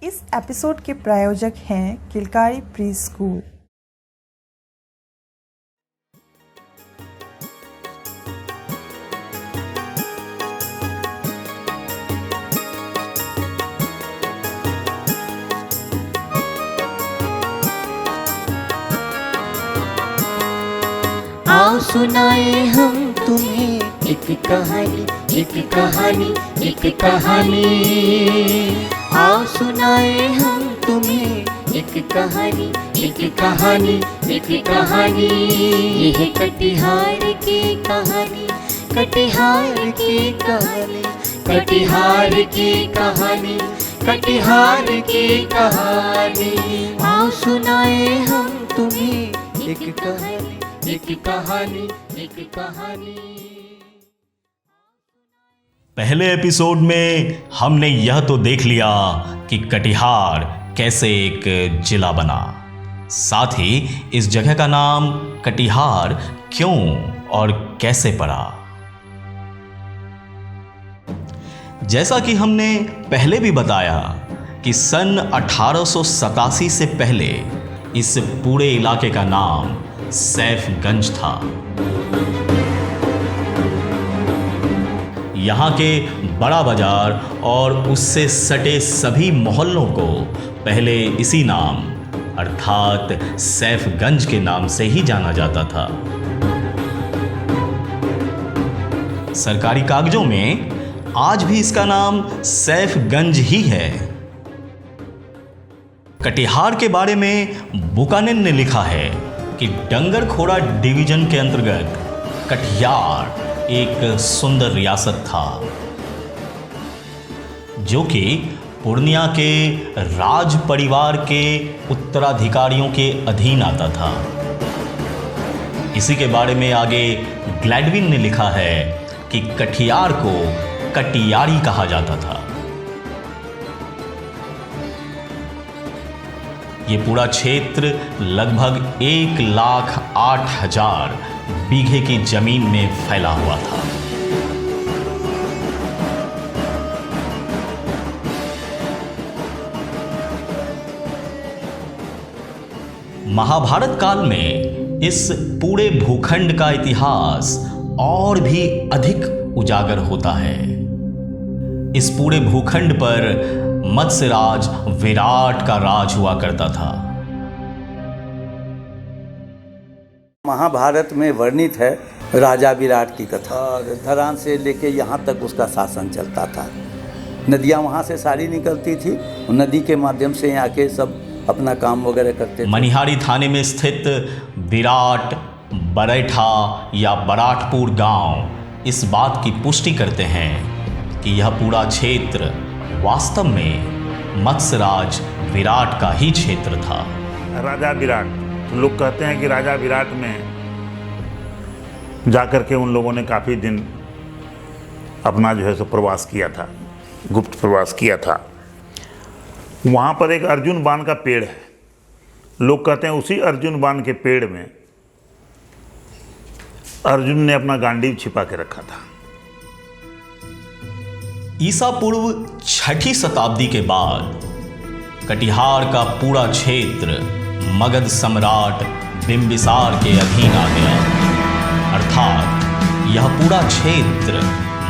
इस एपिसोड के प्रायोजक हैं किलकारी प्री स्कूल। आओ सुनाए हम तुम्हें एक कहानी, एक कहानी, एक कहानी। आओ सुनाए हम तुम्हें एक कहानी, एक कहानी, एक कहानी। ये है कटिहार की कहानी, कटिहार की कहानी, कटिहार की कहानी, कटिहार की कहानी। आओ सुनाए हम तुम्हें एक कहानी, एक कहानी, एक कहानी। पहले एपिसोड में हमने यह तो देख लिया कि कटिहार कैसे एक जिला बना, साथ ही इस जगह का नाम कटिहार क्यों और कैसे पड़ा। जैसा कि हमने पहले भी बताया कि सन 1887 से पहले इस पूरे इलाके का नाम सैफगंज था। यहाँ के बड़ा बाजार और उससे सटे सभी मोहल्लों को पहले इसी नाम अर्थात सैफगंज के नाम से ही जाना जाता था। सरकारी कागजों में आज भी इसका नाम सैफगंज ही है। कटिहार के बारे में बुकानन ने लिखा है कि डंगरखोड़ा डिवीजन के अंतर्गत कटिहार एक सुंदर रियासत था जो कि पूर्णिया के राज परिवार के उत्तराधिकारियों के अधीन आता था। इसी के बारे में आगे ग्लैडविन ने लिखा है कि कटिहार को कटियारी कहा जाता था। ये पूरा क्षेत्र लगभग 1,08,000 बीघे की जमीन में फैला हुआ था। महाभारत काल में इस पूरे भूखंड का इतिहास और भी अधिक उजागर होता है। इस पूरे भूखंड पर मत्स्यराज विराट का राज हुआ करता था। महाभारत में वर्णित है राजा विराट की कथा, और धरान से लेके यहाँ तक उसका शासन चलता था। नदियाँ वहाँ से सारी निकलती थी, नदी के माध्यम से यहाँ के सब अपना काम वगैरह करते थे। मनिहारी थाने में स्थित विराट, बरैठा या बराटपुर गांव इस बात की पुष्टि करते हैं कि यह पूरा क्षेत्र वास्तव में मत्स्यराज विराट का ही क्षेत्र था। राजा विराट, तो लोग कहते हैं कि राजा विराट में जाकर के उन लोगों ने काफ़ी दिन अपना जो है सो प्रवास किया था, गुप्त प्रवास किया था। वहाँ पर एक अर्जुन बाण का पेड़ है। लोग कहते हैं उसी अर्जुन बाण के पेड़ में अर्जुन ने अपना गांडीव छिपा के रखा था। ईसा पूर्व 6ठी शताब्दी के बाद कटिहार का पूरा क्षेत्र मगध सम्राट बिंबिसार के अधीन आ गया, अर्थात यह पूरा क्षेत्र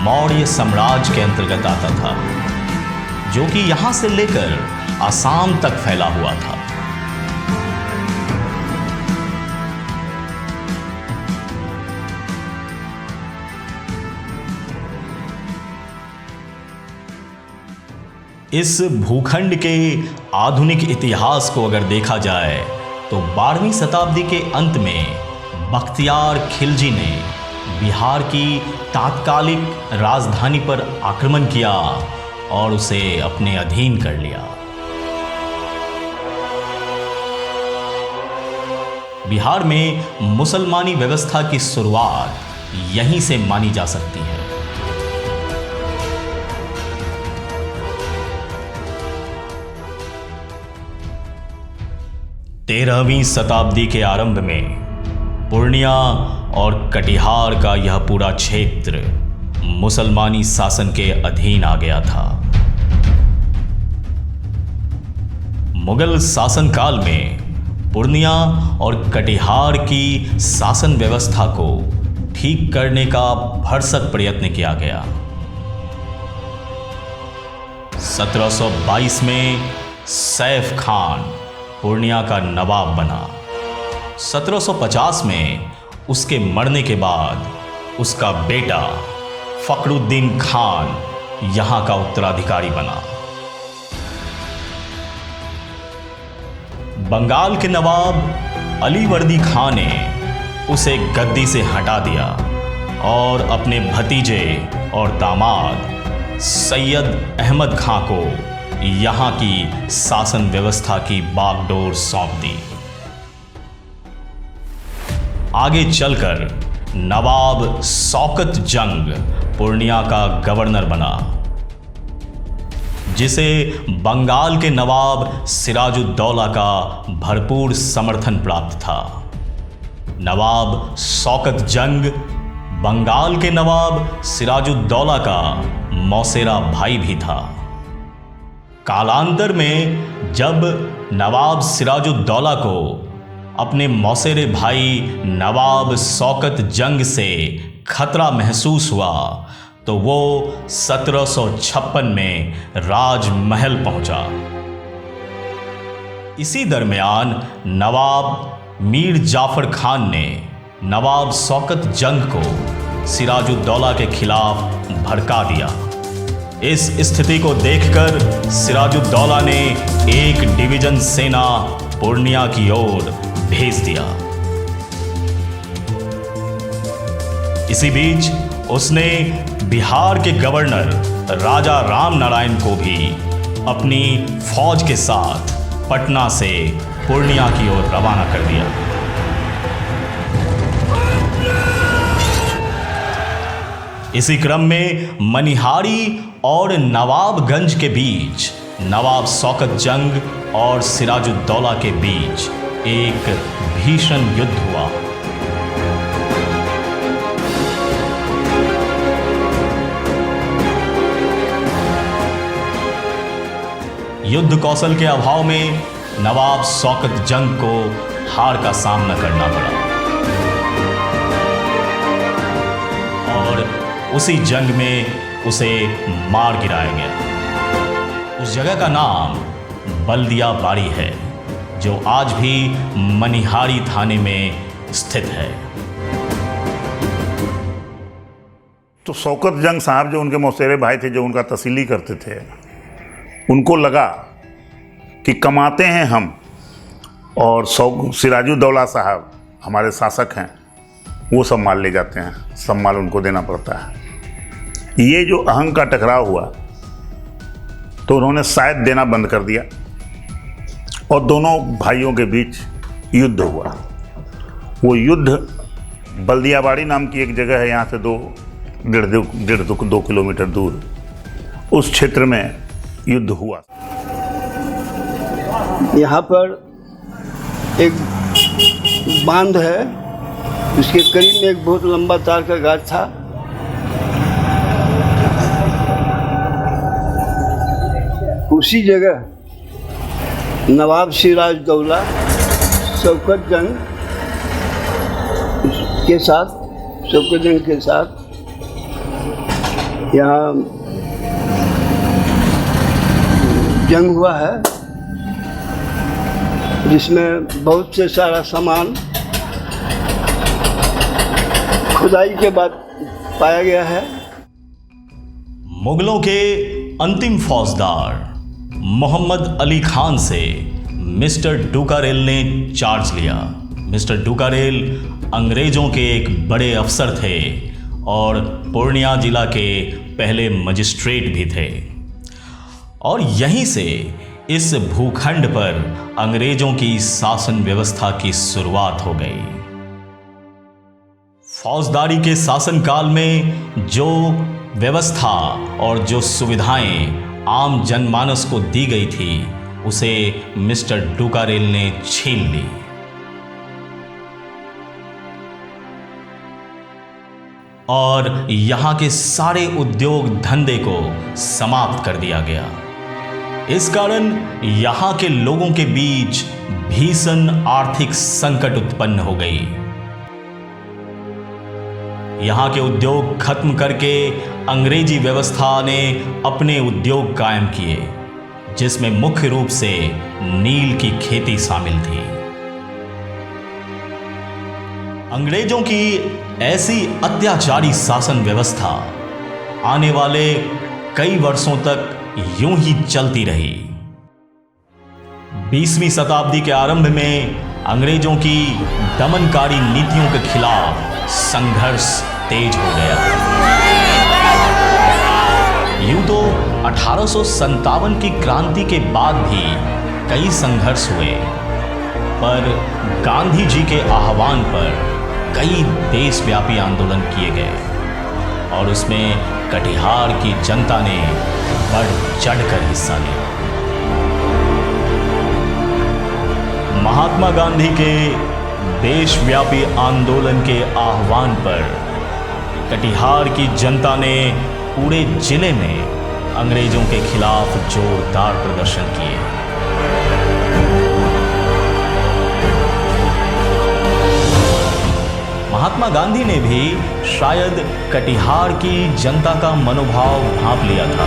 मौर्य साम्राज्य के अंतर्गत आता था, जो कि यहां से लेकर आसाम तक फैला हुआ था। इस भूखंड के आधुनिक इतिहास को अगर देखा जाए तो 12वीं शताब्दी के अंत में बख्तियार खिलजी ने बिहार की तात्कालिक राजधानी पर आक्रमण किया और उसे अपने अधीन कर लिया। बिहार में मुसलमानी व्यवस्था की शुरुआत यहीं से मानी जा सकती है। 13वीं शताब्दी के आरंभ में पूर्णिया और कटिहार का यह पूरा क्षेत्र मुसलमानी शासन के अधीन आ गया था। मुगल शासनकाल में पूर्णिया और कटिहार की शासन व्यवस्था को ठीक करने का भरसक प्रयत्न किया गया। 1722 में सैफ खान पूर्णिया का नवाब बना। 1750 में उसके मरने के बाद उसका बेटा फखरुद्दीन खान यहां का उत्तराधिकारी बना। बंगाल के नवाब अलीवर्दी खान ने उसे गद्दी से हटा दिया और अपने भतीजे और दामाद सैयद अहमद खां को यहाँ की शासन व्यवस्था की बागडोर सौंप दी। आगे चलकर नवाब शौकत जंग पूर्णिया का गवर्नर बना, जिसे बंगाल के नवाब सिराजुद्दौला का भरपूर समर्थन प्राप्त था। नवाब शौकत जंग बंगाल के नवाब सिराजुद्दौला का मौसेरा भाई भी था। कालांतर में जब नवाब सिराजुद्दौला को अपने मौसेरे भाई नवाब शौकत जंग से खतरा महसूस हुआ तो वो 1756 में राजमहल पहुंचा। इसी दरमियान नवाब मीर जाफर खान ने नवाब शौकत जंग को सिराजुद्दौला के खिलाफ भड़का दिया। इस स्थिति को देखकर सिराजुद्दौला ने एक डिवीजन सेना पूर्णिया की ओर भेज दिया। इसी बीच उसने बिहार के गवर्नर राजा राम नारायण को भी अपनी फौज के साथ पटना से पूर्णिया की ओर रवाना कर दिया। इसी क्रम में मनिहारी और नवाबगंज के बीच नवाब शौकत जंग और सिराजुद्दौला के बीच एक भीषण युद्ध हुआ। युद्ध कौशल के अभाव में नवाब शौकत जंग को हार का सामना करना पड़ा और उसी जंग में उसे मार गिराया गया। उस जगह का नाम बल्दिया बाड़ी है, जो आज भी मनिहारी थाने में स्थित है। तो शौकत जंग साहब जो उनके मौसेरे भाई थे, जो उनका तहसीली करते थे, उनको लगा कि कमाते हैं हम और सिराजुद्दौला साहब हमारे शासक हैं, वो सब माल ले जाते हैं, सब माल उनको देना पड़ता है। ये जो अहंग का टकराव हुआ तो उन्होंने शायद देना बंद कर दिया और दोनों भाइयों के बीच युद्ध हुआ। वो युद्ध बल्दियाबाड़ी नाम की एक जगह है, यहाँ से 2 किलोमीटर दूर उस क्षेत्र में युद्ध हुआ। यहाँ पर एक बांध है, उसके करीब में एक बहुत लंबा तार का गाछ था। उसी जगह नवाब सिराजुद्दौला शौकत जंग के साथ यहाँ जंग हुआ है, जिसमें बहुत से सारा सामान खुदाई के बाद पाया गया है। मुगलों के अंतिम फौजदार मोहम्मद अली खान से मिस्टर डुकारेल ने चार्ज लिया। मिस्टर डुकारेल अंग्रेजों के एक बड़े अफसर थे और पूर्णिया जिला के पहले मजिस्ट्रेट भी थे, और यहीं से इस भूखंड पर अंग्रेजों की शासन व्यवस्था की शुरुआत हो गई। फौजदारी के शासनकाल में जो व्यवस्था और जो सुविधाएं आम जनमानस को दी गई थी, उसे मिस्टर डुकारेल ने छीन ली। और यहां के सारे उद्योग धंधे को समाप्त कर दिया गया। इस कारण यहाँ के लोगों के बीच भीषण आर्थिक संकट उत्पन्न हो गई। यहाँ के उद्योग खत्म करके अंग्रेजी व्यवस्था ने अपने उद्योग कायम किए, जिसमें मुख्य रूप से नील की खेती शामिल थी। अंग्रेजों की ऐसी अत्याचारी शासन व्यवस्था आने वाले कई वर्षों तक यूं ही चलती रही। 20वीं शताब्दी के आरंभ में अंग्रेजों की दमनकारी नीतियों के खिलाफ संघर्ष तेज हो गया। यूं तो 1857 की क्रांति के बाद भी कई संघर्ष हुए, पर गांधी जी के आह्वान पर कई देशव्यापी आंदोलन किए गए और उसमें कटिहार की जनता ने बढ़ चढ़कर हिस्सा लिया। महात्मा गांधी के देशव्यापी आंदोलन के आह्वान पर कटिहार की जनता ने पूरे जिले में अंग्रेजों के खिलाफ जोरदार प्रदर्शन किए। महात्मा गांधी ने भी शायद कटिहार की जनता का मनोभाव भांप लिया था।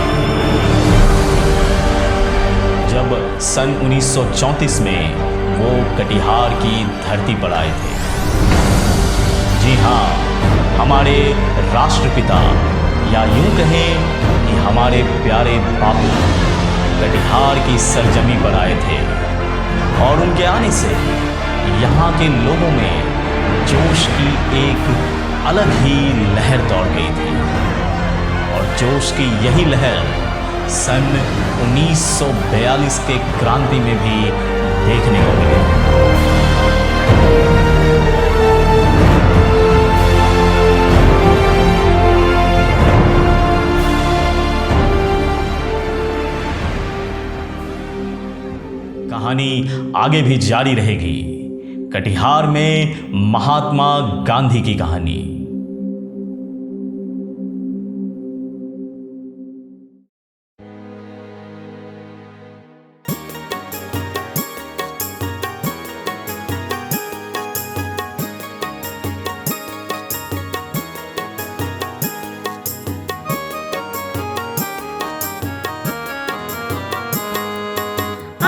जब सन 1934 में वो कटिहार की धरती पर आए थे। जी हाँ, हमारे राष्ट्रपिता, या यूं कहें कि हमारे प्यारे बापू कटिहार की सरजमी पर आए थे और उनके आने से यहाँ के लोगों में जोश की एक अलग ही लहर दौड़ गई थी। और जोश की यही लहर सन 1942 के क्रांति में भी देखने को मिली। कहानी आगे भी जारी रहेगी। कटिहार में महात्मा गांधी की कहानी।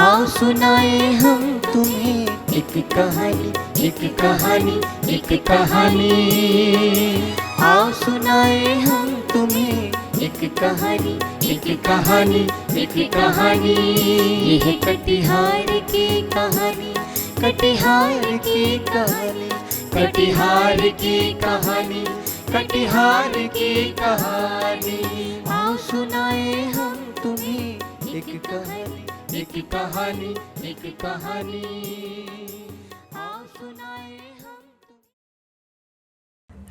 आओ सुनाए हम तुम्हें एक कहानी, एक कहानी, एक कहानी। आओ सुनाए हम तुम्हें एक कहानी, एक कहानी, एक कहानी। ये है कटिहार की कहानी, कटिहार की कहानी, कटिहार की कहानी, कटिहार की कहानी। आओ सुनाए हम तुम्हें एक कहानी, एक कहानी, एक कहानी। आओ सुनाए हम।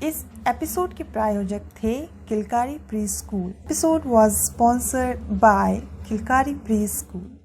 इस एपिसोड के प्रायोजक थे Kilkari pre school. Episode was sponsored by Kilkari pre school.